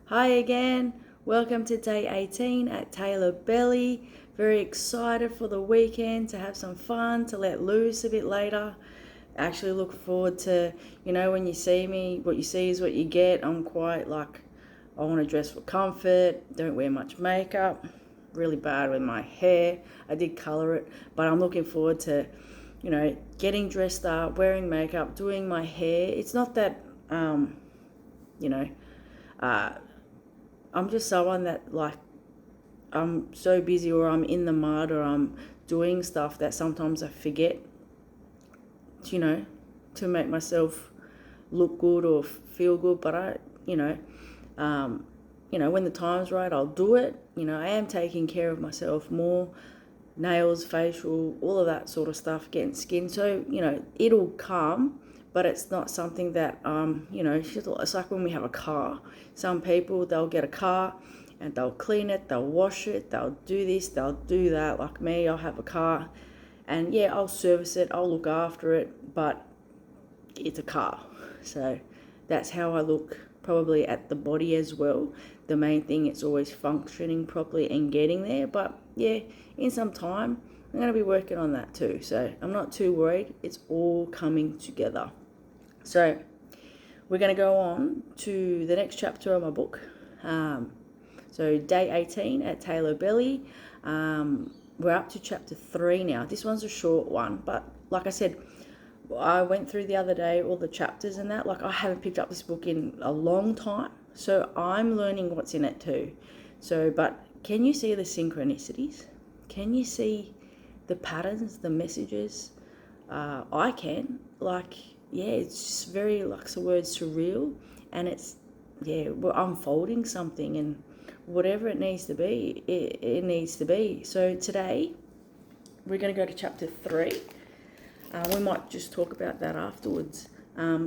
Hi again, welcome to day 18 at taylorbelly. Very excited for the weekend to have some fun, to let loose a bit later. Actually look forward to, when you see me, what you see is what you get. I'm quite like, I want to dress for comfort, don't wear much makeup, really bad with my hair. I did colour it, but I'm looking forward to, getting dressed up, wearing makeup, doing my hair. It's not that, you know, uh, I'm just someone that I'm so busy, or I'm in the mud, or I'm doing stuff that sometimes I forget, you know, to make myself look good or feel good. But when the time's right, I'll do it. I am taking care of myself more, nails, facial, all of that sort of stuff, getting skin. So, it'll come, but it's not something that, it's like when we have a car. Some people, they'll get a car and they'll clean it, they'll wash it, they'll do this, they'll do that. Like me, I'll have a car and yeah, I'll service it, I'll look after it, but it's a car. So that's how I look probably at the body as well. The main thing, it's always functioning properly and getting there. But yeah, in some time, I'm going to be working on that too. So I'm not too worried. It's all coming together. So we're going to go on to the next chapter of my book. So day 18 at taylorbelly. We're up to chapter 3 now. This one's a short one, but like I said, I went through the other day all the chapters and that. Like, I haven't picked up this book in a long time, so I'm learning what's in it too. So, but can you see the synchronicities? Can you see the patterns, the messages? I can. It's just very, like the word, surreal, and we're unfolding something, and whatever it needs to be, it needs to be. So today, we're going to go to chapter 3. We might just talk about that afterwards.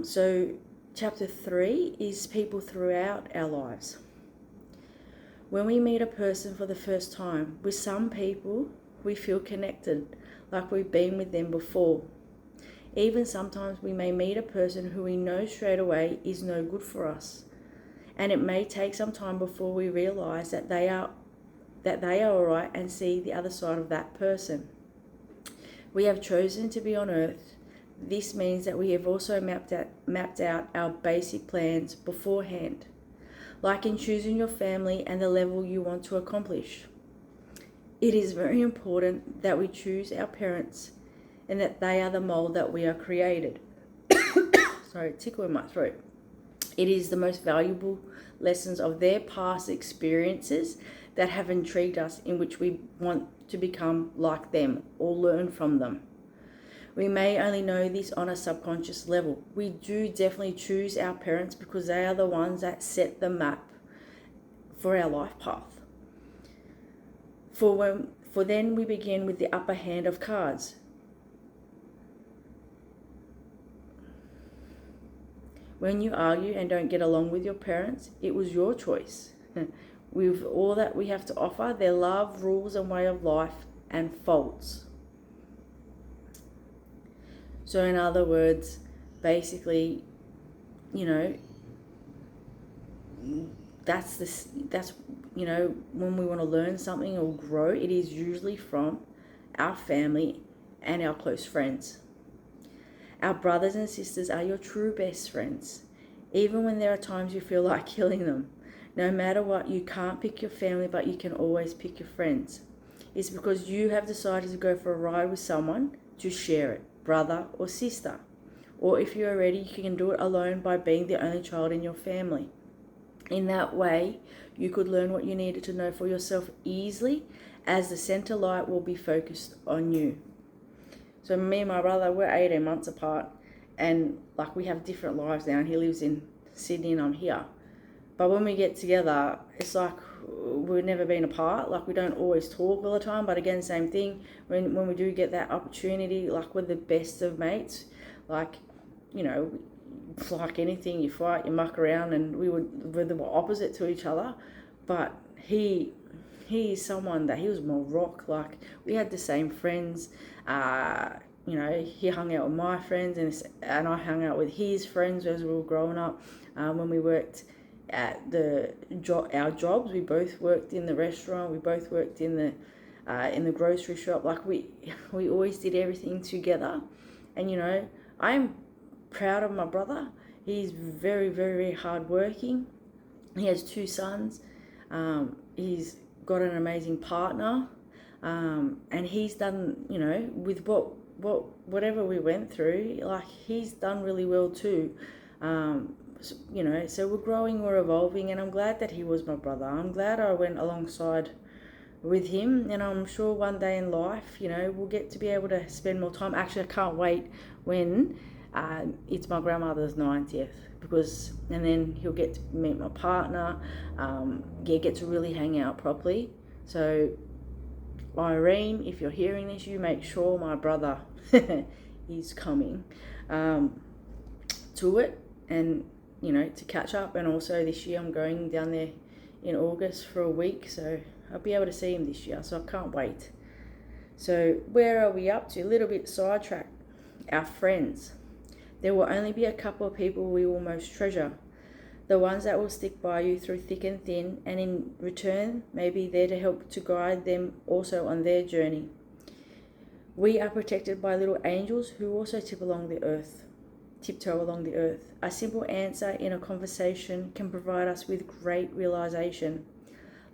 So chapter 3 is people throughout our lives. When we meet a person for the first time, with some people, we feel connected, like we've been with them before. Even sometimes we may meet a person who we know straight away is no good for us. And it may take some time before we realize that they are all right and see the other side of that person. We have chosen to be on earth. This means that we have also mapped out our basic plans beforehand, like in choosing your family and the level you want to accomplish. It is very important that we choose our parents and that they are the mold that we are created. Sorry, tickle in my throat. It is the most valuable lessons of their past experiences that have intrigued us, in which we want to become like them or learn from them. We may only know this on a subconscious level. We do definitely choose our parents because they are the ones that set the map for our life path. For then we begin with the upper hand of cards. When you argue and don't get along with your parents, it was your choice. With all that we have to offer, their love, rules and way of life, and faults. So in other words, basically, that's when we want to learn something or grow, it is usually from our family and our close friends. Our brothers and sisters are your true best friends, even when there are times you feel like killing them. No matter what, you can't pick your family, but you can always pick your friends. It's because you have decided to go for a ride with someone to share it, brother or sister. Or if you're ready, you can do it alone by being the only child in your family. In that way, you could learn what you needed to know for yourself easily, as the center light will be focused on you. So me and my brother, we're 18 months apart, and we have different lives now. He lives in Sydney and I'm here. But when we get together, it's like we've never been apart. We don't always talk all the time, but again, same thing. When we do get that opportunity, we're the best of mates. Like anything, you fight, you muck around, and we're the opposite to each other. But he is someone that he was more rock. We had the same friends. He hung out with my friends, and I hung out with his friends as we were growing up. When we worked at our jobs. We both worked in the restaurant. We both worked in the grocery shop. Like we always did everything together. And I'm proud of my brother. He's very, very hardworking. He has 2 sons. He's got an amazing partner, and he's done, with whatever we went through, like he's done really well too. So we're growing, we're evolving, and I'm glad that he was my brother. I'm glad I went alongside with him, and I'm sure one day in life, we'll get to be able to spend more time. Actually, I can't wait when it's my grandmother's 90th, and then he'll get to meet my partner, get to really hang out properly. So Irene, if you're hearing this, you make sure my brother is coming to it, and to catch up. And also this year I'm going down there in August for a week, so I'll be able to see him this year, so I can't wait. So where are we up to? A little bit sidetracked. Our friends. There will only be a couple of people we will most treasure. The ones that will stick by you through thick and thin, and in return may be there to help to guide them also on their journey. We are protected by little angels who also tiptoe along the earth. A simple answer in a conversation can provide us with great realization.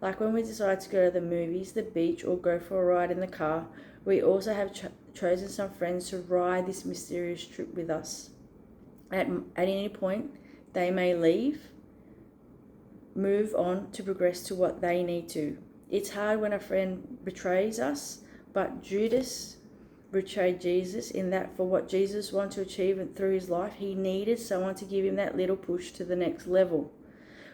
Like when we decide to go to the movies, the beach, or go for a ride in the car, we also have chosen some friends to ride this mysterious trip with us. At any point, they may leave, move on to progress to what they need to. It's hard when a friend betrays us, but Judas betrayed Jesus in that for what Jesus wanted to achieve through his life, he needed someone to give him that little push to the next level.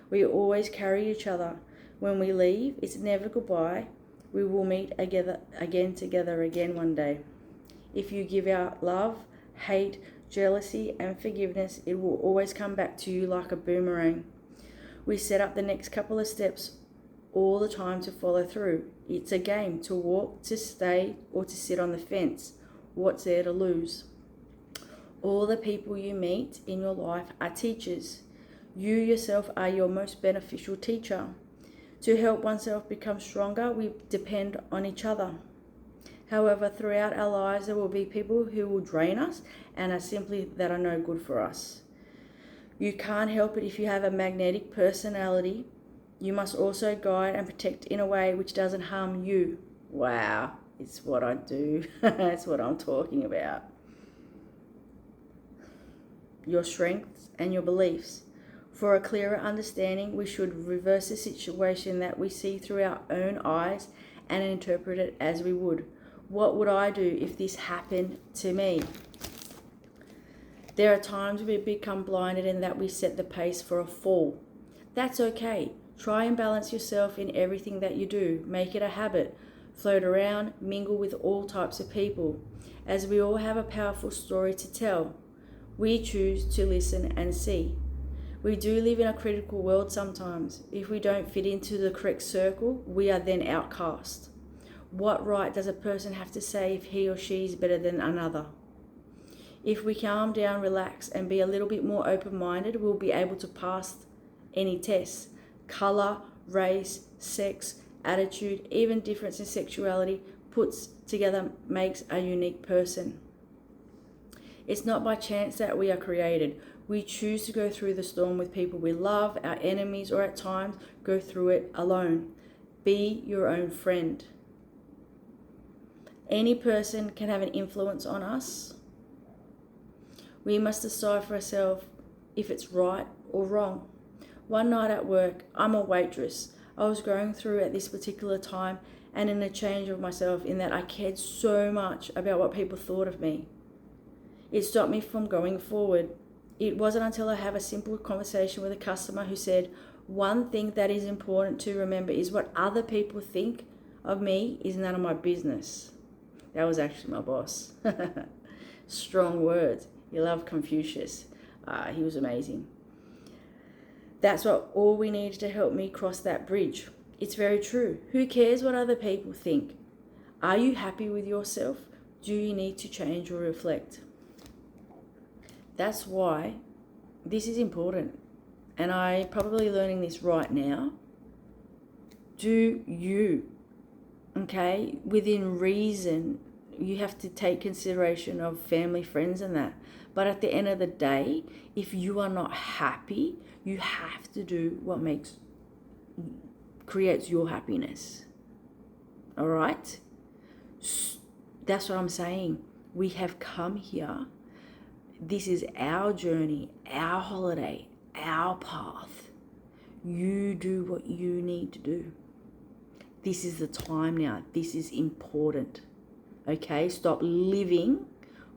We always carry each other. When we leave, it's never goodbye. We will meet together again one day. If you give out love, hate, jealousy, and forgiveness, it will always come back to you like a boomerang. We set up the next couple of steps all the time to follow through. It's a game, to walk, to stay, or to sit on the fence. What's there to lose? All the people you meet in your life are teachers. You yourself are your most beneficial teacher. To help oneself become stronger, we depend on each other. However, throughout our lives, there will be people who will drain us and are simply that are no good for us. You can't help it if you have a magnetic personality. You must also guide and protect in a way which doesn't harm you. Wow, it's what I do. It's what I'm talking about. Your strengths and your beliefs. For a clearer understanding, we should reverse the situation that we see through our own eyes and interpret it as we would. What would I do if this happened to me? There are times we become blinded and that we set the pace for a fall. That's okay. Try and balance yourself in everything that you do. Make it a habit. Float around, mingle with all types of people, as we all have a powerful story to tell. We choose to listen and see. We do live in a critical world sometimes. If we don't fit into the correct circle, we are then outcast. What right does a person have to say if he or she is better than another? If we calm down, relax, and be a little bit more open-minded, we'll be able to pass any tests. Colour, race, sex, attitude, even difference in sexuality puts together makes a unique person. It's not by chance that we are created. We choose to go through the storm with people we love, our enemies, or at times go through it alone. Be your own friend. Any person can have an influence on us. We must decide for ourselves if it's right or wrong. One night at work, I'm a waitress. I was going through at this particular time and in a change of myself in that I cared so much about what people thought of me. It stopped me from going forward. It wasn't until I have a simple conversation with a customer who said, one thing that is important to remember is what other people think of me is none of my business. That was actually my boss. Strong words. He loved Confucius. He was amazing. That's all we needed to help me cross that bridge. It's very true. Who cares what other people think? Are you happy with yourself? Do you need to change or reflect? That's why this is important. and I probably learning this right now, do you, okay? Within reason, you have to take consideration of family, friends and that. But at the end of the day, if you are not happy, you have to do what creates your happiness. All right? That's what I'm saying. We have come here. This is our journey, our holiday, our path. You do what you need to do. This is the time now. This is important. Okay? Stop living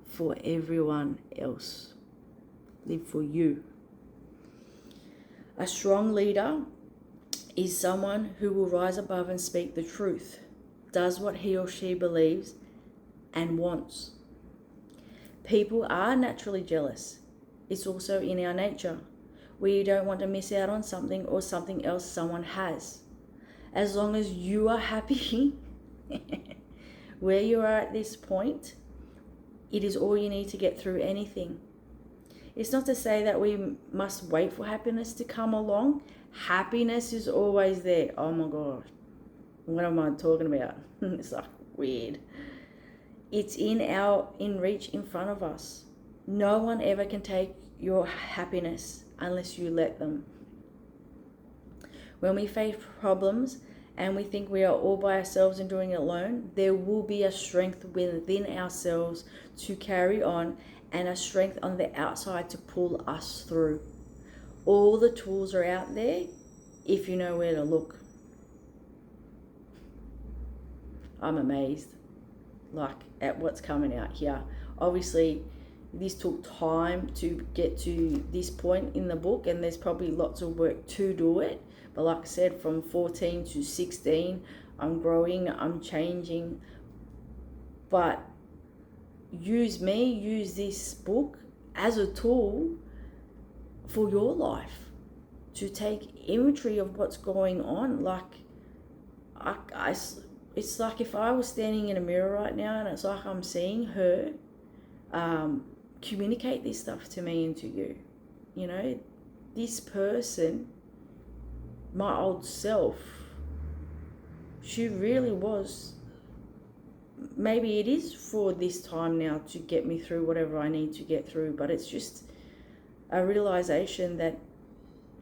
for everyone else. Live for you. A strong leader is someone who will rise above and speak the truth, does what he or she believes and wants. People are naturally jealous. It's also in our nature. We don't want to miss out on something or something else someone has. As long as you are happy where you are at this point, it is all you need to get through anything. It's not to say that we must wait for happiness to come along. Happiness is always there. Oh my God. What am I talking about? It's like weird. It's in reach in front of us. No one ever can take your happiness unless you let them. When we face problems and we think we are all by ourselves and doing it alone, there will be a strength within ourselves to carry on and a strength on the outside to pull us through. All the tools are out there if you know where to look. I'm amazed at what's coming out here. Obviously, this took time to get to this point in the book, and there's probably lots of work to do it. But like I said, from 14 to 16, I'm growing, I'm changing. But use this book as a tool for your life to take inventory of what's going on. It's like if I was standing in a mirror right now and it's like I'm seeing her communicate this stuff to me and to you. You know, this person, my old self, she really was. Maybe it is for this time now to get me through whatever I need to get through, but it's just a realization that,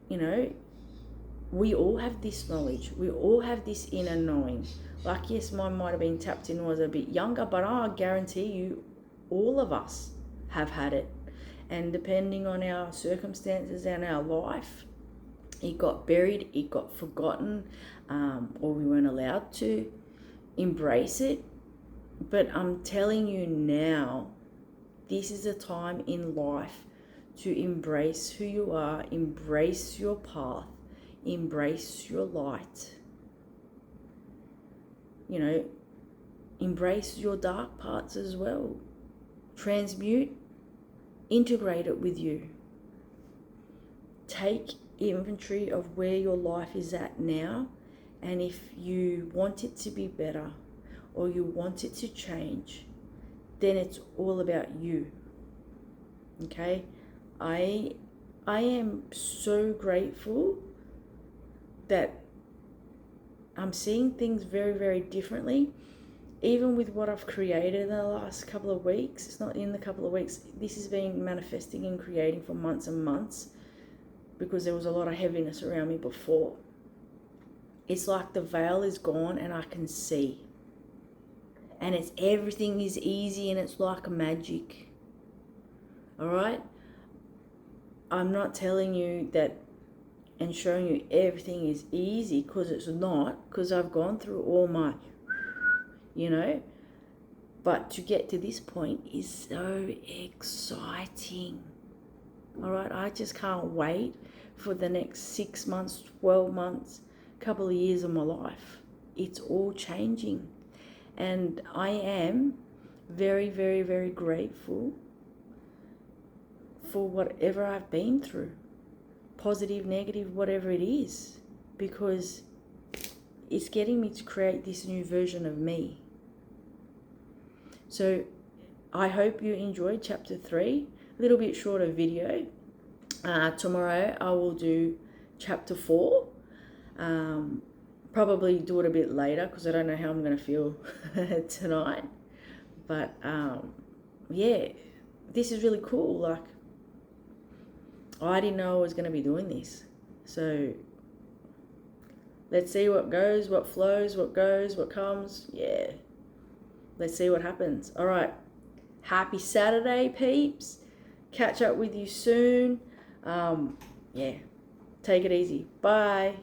you know, we all have this knowledge. We all have this inner knowing. Like, yes, mine might have been tapped in when I was a bit younger, but I guarantee you, all of us have had it. And depending on our circumstances and our life, it got buried, it got forgotten, or we weren't allowed to embrace it. But I'm telling you now, this is a time in life to embrace who you are, embrace your path, embrace your light. You know, embrace your dark parts as well. Transmute, integrate it with you. Take inventory of where your life is at now, and if you want it to be better or you want it to change, then it's all about you. Okay? I am so grateful that I'm seeing things very, very differently. Even with what I've created in the last couple of weeks, it's not in the couple of weeks, this has been manifesting and creating for months and months, because there was a lot of heaviness around me before. It's like the veil is gone and I can see. And everything is easy and it's like magic. All right? I'm not telling you that and showing you everything is easy, because it's not, because I've gone through all my, you know. But to get to this point is so exciting. All right? I just can't wait for the next 6 months, 12 months, couple of years of my life. It's all changing. And I am very, very, very grateful for whatever I've been through. Positive, negative, whatever it is. Because it's getting me to create this new version of me. So I hope you enjoyed chapter 3. A little bit shorter video. Tomorrow I will do chapter 4. Probably do it a bit later because I don't know how I'm going to feel tonight. But yeah, this is really cool. Like, I didn't know I was going to be doing this. So let's see what goes, what flows, what goes, what comes. Yeah, let's see what happens. All right. Happy Saturday, peeps. Catch up with you soon. Yeah, take it easy. Bye.